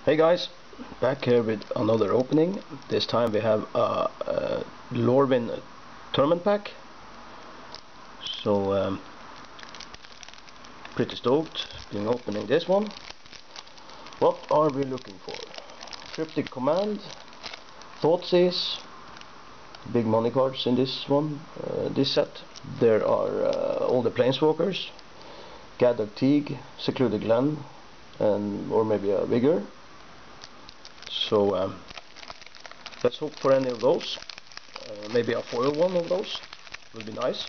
Hey guys, back here with another opening. This time we have a Lorwyn tournament pack. So pretty stoked being opening this one. What are we looking for? Cryptic Command, Thoughtseize, big money cards in this one, this set. There are all the Planeswalkers, Gathered Teague, Secluded Glen, or maybe a Vigor. So let's hope for any of those. Maybe a foil one of those will be nice.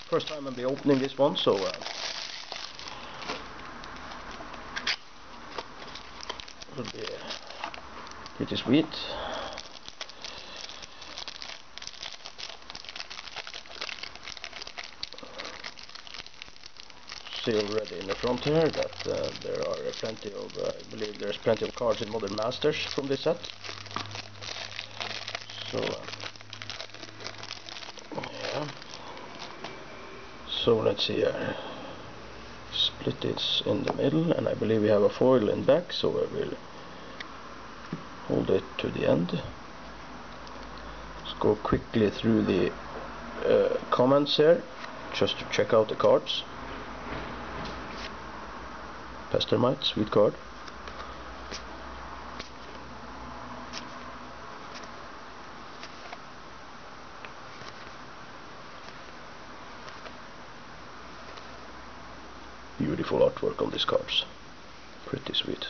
First time I'll be opening this one, so will be pretty sweet. See already in the front here that there are plenty of, I believe there's plenty of cards in Modern Masters from this set. So yeah. So let's see here. Split this in the middle, and I believe we have a foil in back, so I will hold it to the end. Let's go quickly through the comments here, just to check out the cards. Pestermite, sweet card. Beautiful artwork on these cards. Pretty sweet.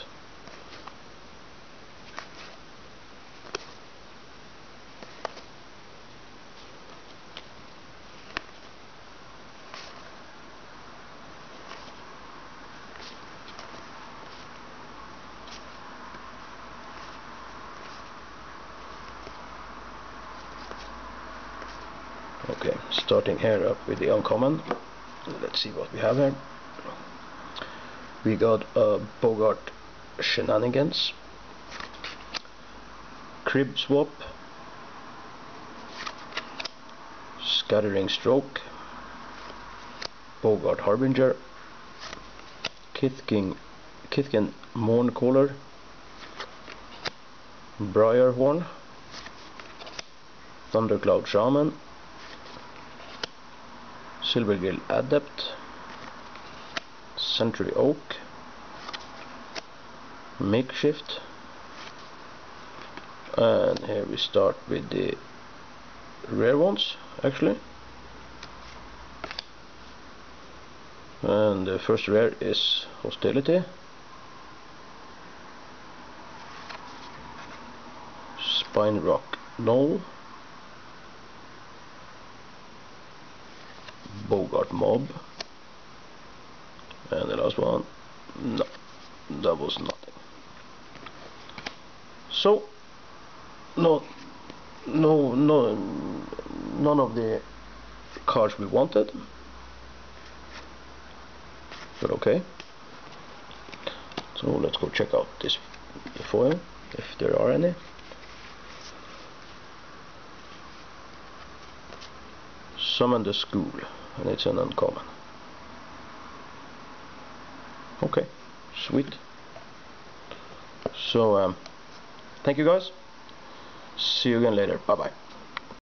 Okay, starting here up with the uncommon. Let's see what we have here. We got a Bogart Shenanigans, Crib Swap, Scattering Stroke, Bogart Harbinger, Kithkin Mourncaller, Briarhorn, Thundercloud Shaman, Silvergill Adept, Century Oak, Makeshift, and here we start with the rare ones actually. And the first rare is Hostility, Spine Rock Knoll, Bogart Mob, and the last one, no, that was nothing. So none of the cards we wanted, but okay. So let's go check out this foil, if there are any. Summon the School, and it's an uncommon. Okay, sweet. So thank you guys, see you again later, bye bye.